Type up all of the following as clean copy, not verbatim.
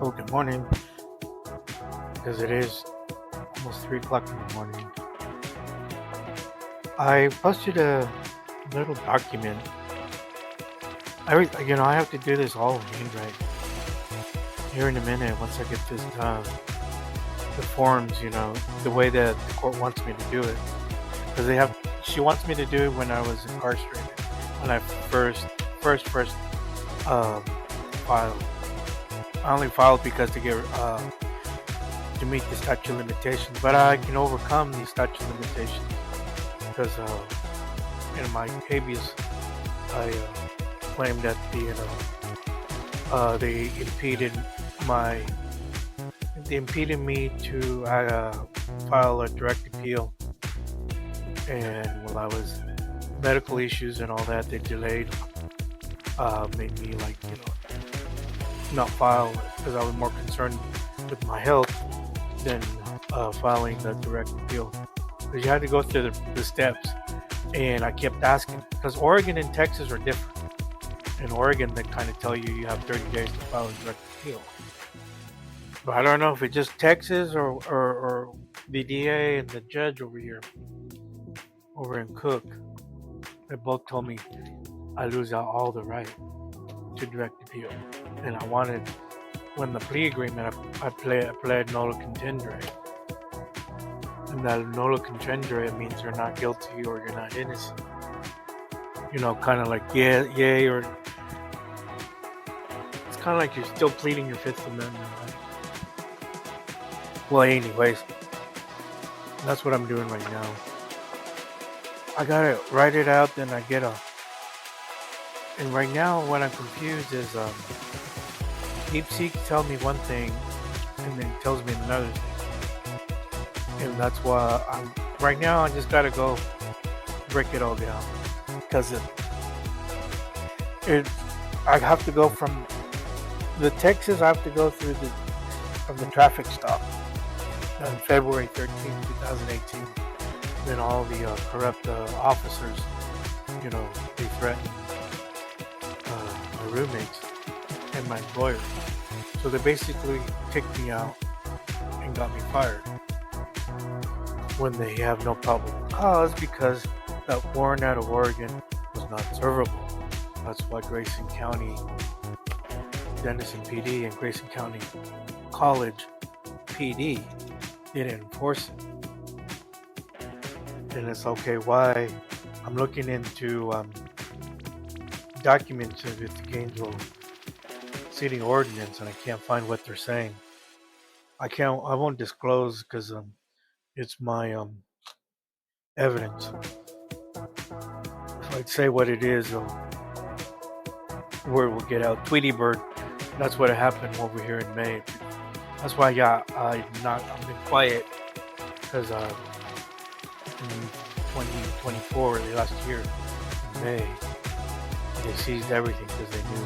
Oh, good morning, because it is almost 3 o'clock in the morning. I posted a little document. I have to do this all in handwriting. Here in a minute, once I get this done, the forms, the way that the court wants me to do it. Because she wants me to do it when I was incarcerated, when I first um, filed. I only filed because to meet the statute of limitations, but I can overcome these statute of limitations because in my habeas, I claimed that they impeded me to file a direct appeal, and while I was medical issues and all that, they delayed, made me not file because I was more concerned with my health than filing the direct appeal. Because you had to go through the steps, and I kept asking because Oregon and Texas are different. In Oregon, they kind of tell you have 30 days to file a direct appeal. But I don't know if it's just Texas or the DA and the judge over in Cook. They both told me I lose out all the right to direct appeal, and I wanted, when the plea agreement, I pled nolo contendere, and that nolo contendere means you're not guilty or you're not innocent. Kind of like yay, or it's kind of like you're still pleading your Fifth Amendment, right? Well, anyways, that's what I'm doing right now. I gotta write it out, then I get and right now, what I'm confused is DeepSeek tells me one thing, and then tells me another thing, and that's why right now I just gotta go break it all down, because I have to go from the Texas. I have to go through from the traffic stop on February 13th, 2018. Then all the corrupt officers, they threatened my roommates and my employer. So they basically kicked me out and got me fired when they have no probable cause, because that warrant out of Oregon was not servable. That's why Grayson County, Denison PD, and Grayson County College PD didn't enforce it. And it's okay why I'm looking into documents with the Gainesville City Ordinance, and I can't find what they're saying. I won't disclose because it's my evidence. If I say what it is, word will get out. Tweety Bird, that's what happened over here in May. That's why I've been quiet, because in 2024, last year, in May, they seized everything because they knew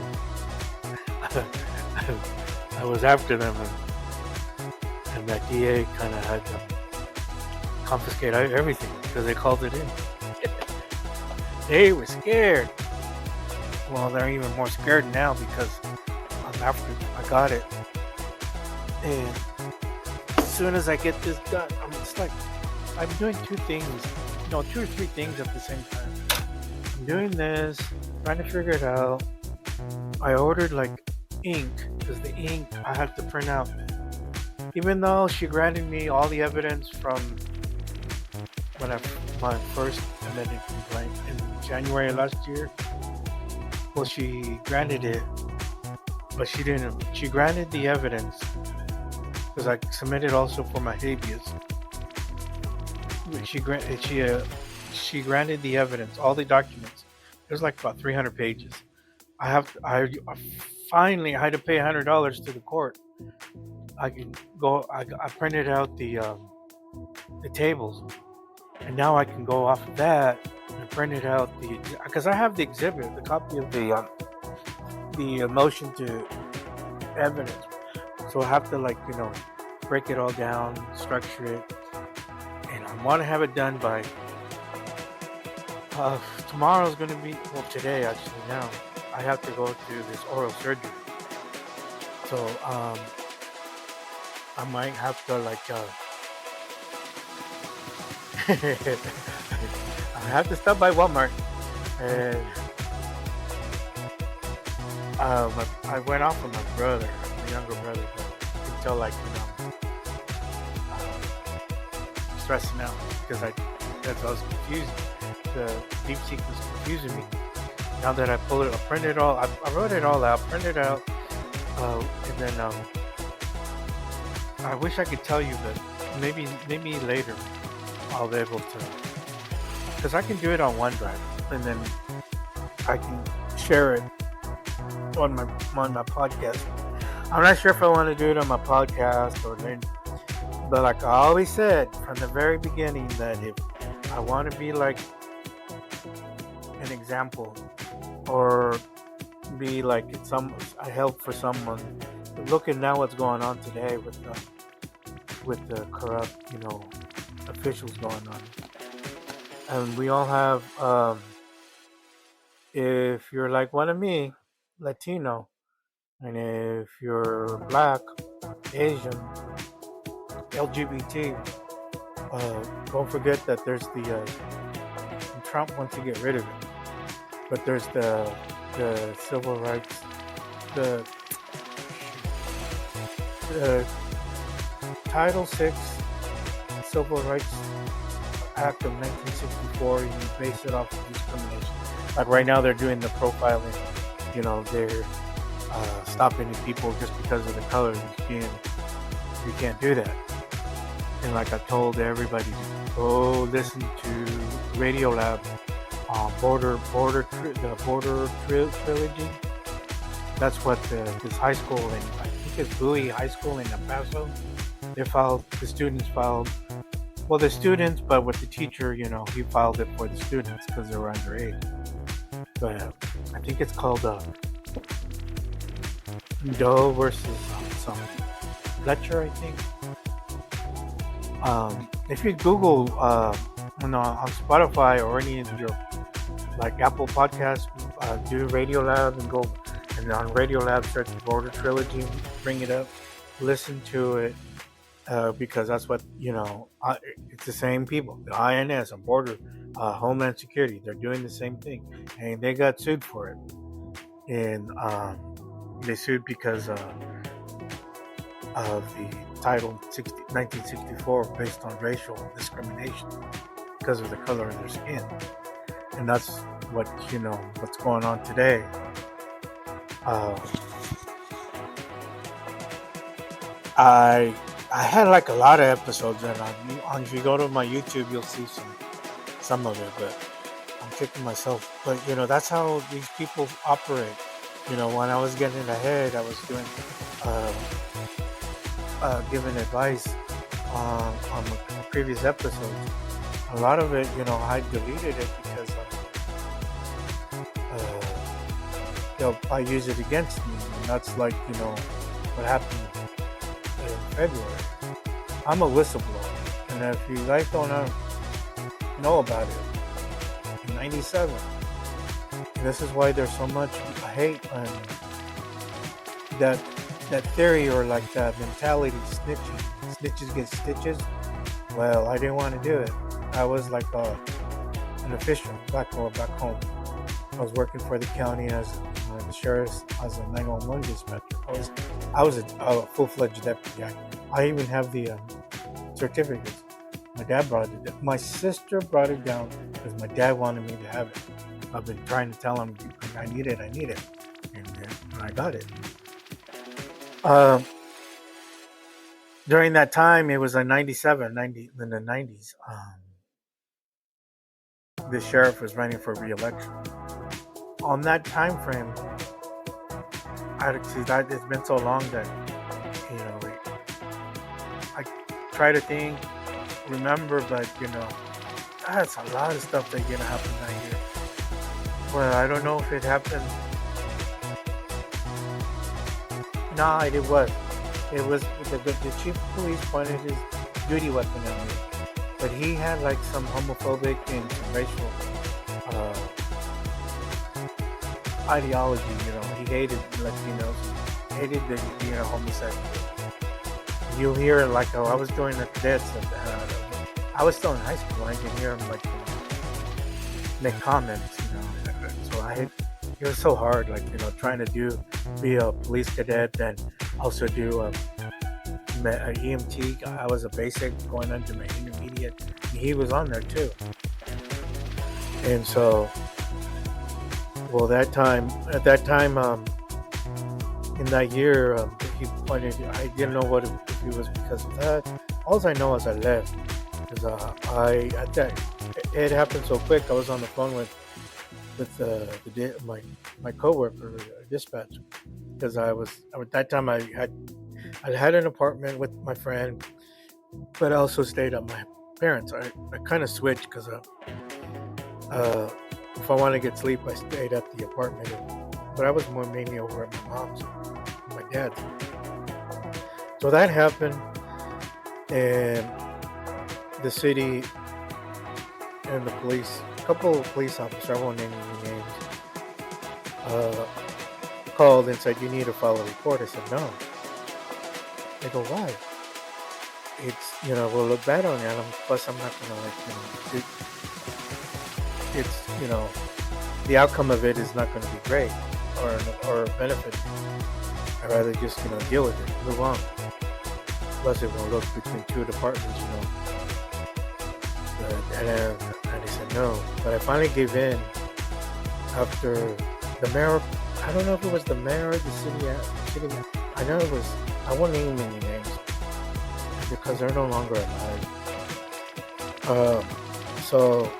I was after them, and that DA kind of had them confiscate everything because they called it in. They were scared. Well, they're even more scared now because I'm after them. I got it, and as soon as I get this done, I'm doing two or three things at the same time. I'm doing this, trying to figure it out. I ordered ink, because the ink I have to print out. Even though she granted me all the evidence from my first amended complaint in January of last year. Well, she granted it, but she didn't. She granted the evidence because I submitted also for my habeas. She granted the evidence, all the documents. It was about 300 pages. I finally had to pay $100 to the court. I can go. I printed out the tables, and now I can go off of that and print it out because I have the exhibit, the copy of the motion to evidence. So I have to break it all down, structure it, and I want to have it done by tomorrow's going to be, well, today actually. Now I have to go to this oral surgery, so I might have to like I have to stop by Walmart and I went off with my brother, my younger brother, but you can tell like stressing out because I was confused. The deep seek was confusing me. Now that I pull it, I print it all. I wrote it all out, printed it out, and then I wish I could tell you, but maybe later I'll be able to, because I can do it on OneDrive, and then I can share it on my podcast. I'm not sure if I want to do it on my podcast or then, but like I always said from the very beginning, that if I want to be like an example or be like a help for someone, look at now what's going on today with the corrupt, officials going on, and we all have. If you're like one of me, Latino, and if you're Black, Asian, LGBT, don't forget that there's the Trump wants to get rid of it, but there's the civil rights, the Title VI Civil Rights Act of 1964. You base it off of discrimination. Like right now, they're doing the profiling. They're stopping people just because of the color. You can't do that. And like I told everybody, to go listen to Radio Lab, the Border Trilogy. That's what this high school in, I think it's Bowie High School in El Paso. The students filed. Well, the students, but with the teacher, he filed it for the students because they were underage. But I think it's called Doe versus some Fletcher, I think. If you Google on Spotify or any of your like Apple Podcasts, do Radio Lab and go, and on Radio Lab search the Border Trilogy, bring it up, listen to it, because that's what it's the same people. The INS and Border Homeland Security, they're doing the same thing, and they got sued for it, and they sued because of the Title 1964 based on racial discrimination because of the color of their skin. And that's what's going on today. I had like a lot of episodes, and if you go to my YouTube, you'll see some of it, but I'm kicking myself. But that's how these people operate. When I was getting ahead, I was doing giving advice on the previous episodes. A lot of it, I deleted it because they'll probably use it against me, and that's like what happened in February. I'm a whistleblower, and if you guys don't know about it, in '97, this is why there's so much hate and that theory, or like that mentality, snitches get stitches. Well, I didn't want to do it. I was like an official back home. I was working for the county as the sheriff's, as a 911 dispatcher. I was a full-fledged deputy. I even have the certificates. My dad brought it down. My sister brought it down because my dad wanted me to have it. I've been trying to tell him, I need it, and I got it. During that time, it was in in the 90s. The sheriff was running for re-election. On that time frame, it's been so long that I try to remember, but that's a lot of stuff that happened that year. Well, I don't know if it happened. Nah, it was. It was the chief of police pointed his duty weapon at me, but he had like some homophobic and some racial ideology. He hated Latinos, he hated the homosexuals. you hear like, oh, I was doing the cadets. I was still in high school. I can hear them like make comments, So it was so hard, like trying to be a police cadet, then also do a EMT. I was a basic going into my intermediate. And he was on there too, and so well at that time in that year he pointed. I didn't know if it was because of that. All I know is I left because I at that it happened so quick. I was on the phone with my coworker dispatch because at that time I had an apartment with my friend, but I also stayed at my parents. I kind of switched because if I wanted to get sleep, I stayed at the apartment, but I was more mainly over at my mom's, my dad's. So that happened, and the city and the police, a couple of police officers, I won't name any names, called and said, "You need to file a report." I said, "No." They go, "Why?" It's, we'll look bad on you. And plus, I'm not going to, it's, the outcome of it is not going to be great or benefit. I'd rather just, deal with it, move on. Plus, it will look between two departments, And he said no. But I finally gave in after the mayor. I don't know if it was the mayor or the city. I know it was. I won't name any names because they're no longer alive. So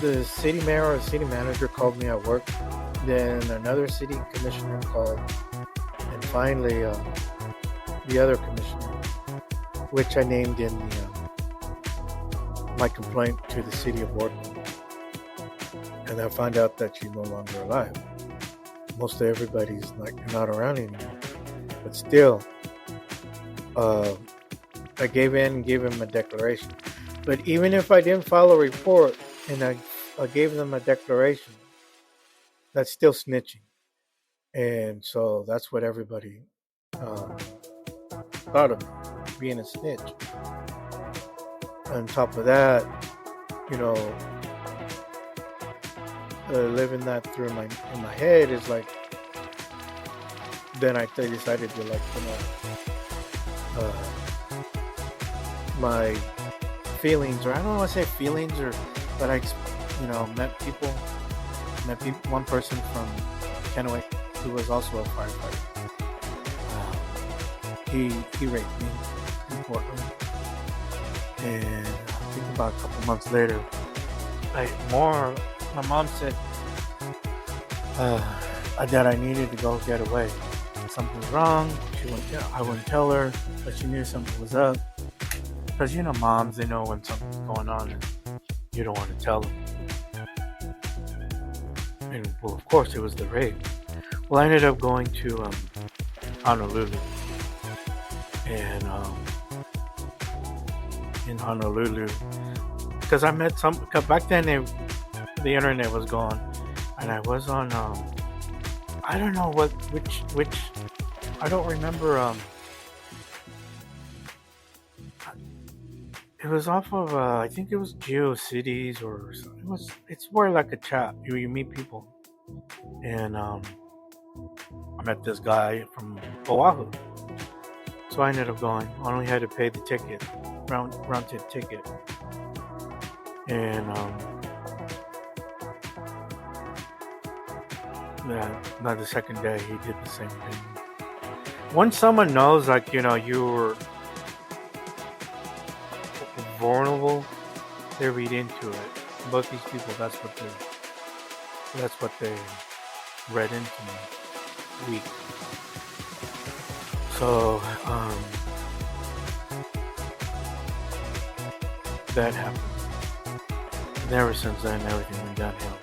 the city mayor or city manager called me at work. Then another city commissioner called, and finally the other commissioner, which I named in my complaint to the city of Portland. And I found out that she's no longer alive. Most of everybody's not around anymore. But still, I gave him a declaration. But even if I didn't file a report and I gave them a declaration, that's still snitching. And so that's what everybody thought of me, being a snitch. On top of that, living that through in my head is like, then I decided to my feelings, or I don't want to say feelings, but I met people. One person from Kennewick who was also a firefighter. He raped me in Portland, and I think about a couple months later, my mom said that I needed to go get away. Something's wrong. I wouldn't tell her, but she knew something was up. Because moms, they know when something's going on, and you don't want to tell them. And well, of course, it was the rape. Well, I ended up going to Honolulu, and in Honolulu, because I met back then the internet was gone, and I was on I don't know which I don't remember it was off of I think it was GeoCities or something. It's more like a chat. You meet people, and I met this guy from Oahu, so I ended up going. I only had to pay the ticket, round trip ticket, and not the second day he did the same thing. Once someone knows, you were vulnerable, they read into it. Both these people, that's what they read into me. Weak. So that happened. And ever since then, everything went downhill.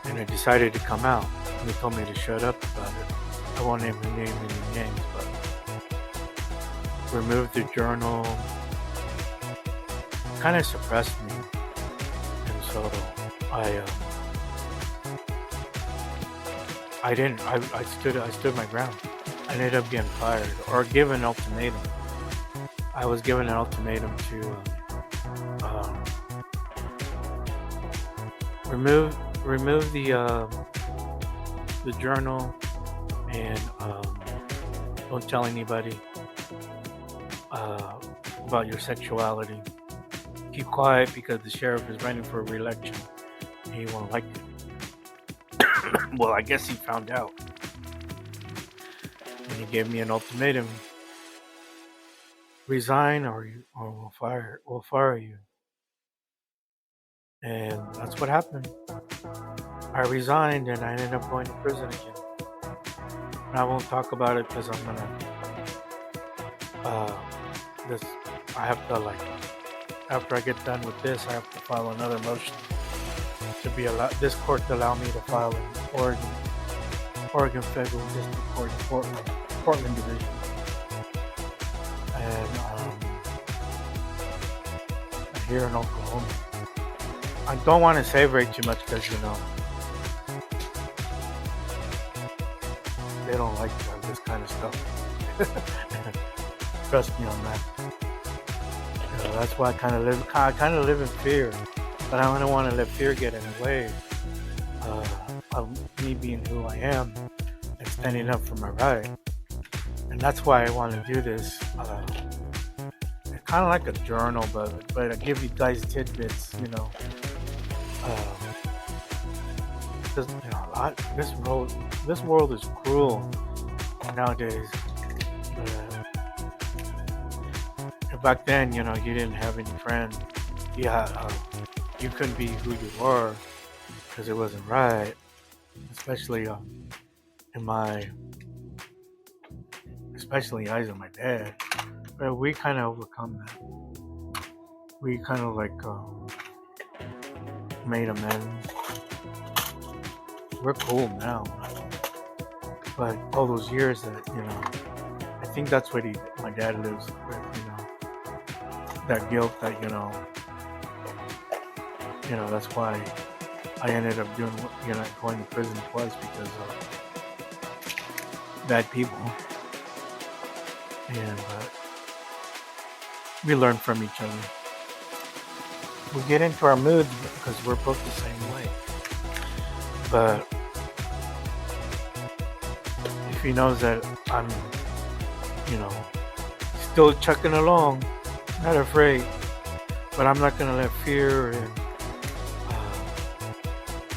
And I decided to come out. They told me to shut up about it. I won't name any names, but removed the journal. Kind of suppressed me, and so I stood my ground. I ended up getting fired or given an ultimatum. I was given an ultimatum to remove the journal and don't tell anybody about your sexuality. Keep quiet because the sheriff is running for re-election. He won't like it. Well, I guess he found out. And he gave me an ultimatum. Resign or we'll fire you. And that's what happened. I resigned and I ended up going to prison again. And I won't talk about it because I'm gonna I have to after I get done with this I have to file another motion to be allowed this court to allow me to file in Oregon Federal District Court in Portland Division. And here in Oklahoma. I don't want to say very too much because they don't like this kind of stuff. Trust me on that. That's why I kind of live in fear, but I don't want to let fear get in the way of me being who I am and standing up for my right. And that's why I want to do this. Kind of like a journal, but I give you guys tidbits, because this world is cruel nowadays. Back then, you didn't have any friends. You couldn't be who you were because it wasn't right, especially especially the eyes of my dad. But we kind of overcome that. We kind of made amends. We're cool now. But all those years that, I think that's what my dad lives with, that guilt that, that's why I ended up doing, going to prison twice because of bad people. And we learn from each other. We get into our moods because we're both the same way. But if he knows that I'm, still chucking along, not afraid, but I'm not going to let fear and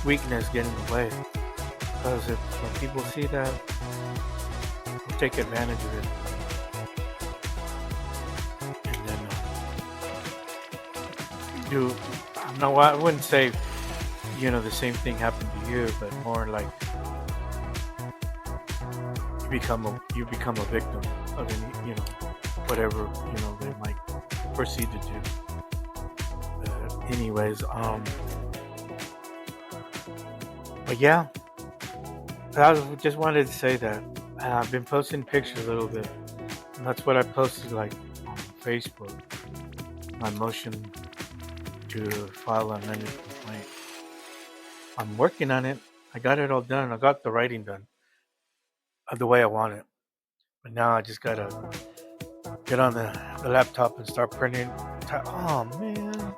weakness get in the way. Because when people see that, they'll take advantage of it. I wouldn't say, the same thing happened to you, but more like you become a victim of any, whatever, they might proceed to do. Anyways, but yeah, I just wanted to say that I've been posting pictures a little bit, and that's what I posted on Facebook. My motion to file an amended complaint. I'm working on it. I got it all done. I got the writing done the way I want it. But now I just gotta get on the laptop and start printing. Oh man!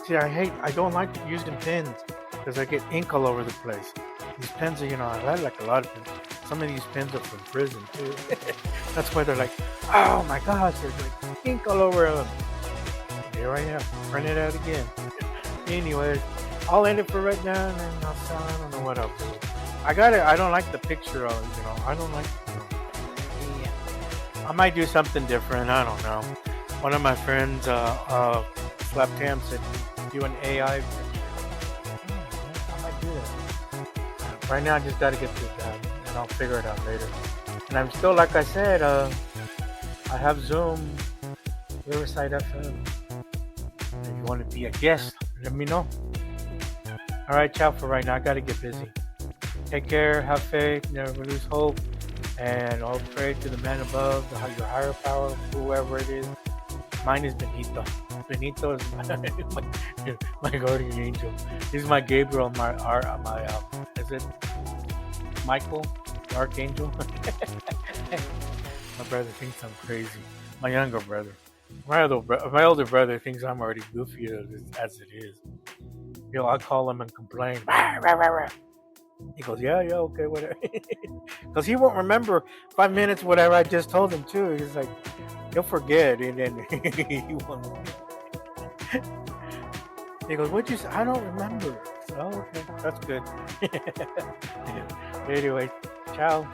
See, I don't like using pens because I get ink all over the place. These pens are, I had a lot of pens. Some of these pens are from prison too. That's why they're like, oh my gosh, there's ink all over them. Here I am, print it out again. Anyways, I'll end it for right now, and then I don't know what I'll do. I don't like the picture of it, I don't like, I might do something different, I don't know. One of my friends, Slap Tam, said, do an AI picture. I might do that. Right now, I just got to get this done, and I'll figure it out later. And I'm still, like I said, I have Zoom, Riverside FM. If you want to be a guest, let me know. Alright, ciao for right now. I gotta get busy. Take care, have faith, never lose hope, and I'll pray to the man above, your higher power, whoever it is. Mine is Benito. Benito is my guardian angel. He's my Gabriel, is it Michael? Archangel. My brother thinks I'm crazy. My younger brother. My older brother thinks I'm already goofy as it is. I call him and complain. He goes, yeah, yeah, okay, whatever. Because he won't remember 5 minutes, whatever I just told him too. He's like, he'll forget, and then he won't. He goes, what'd you say? I don't remember. So, okay, that's good. Anyway, ciao.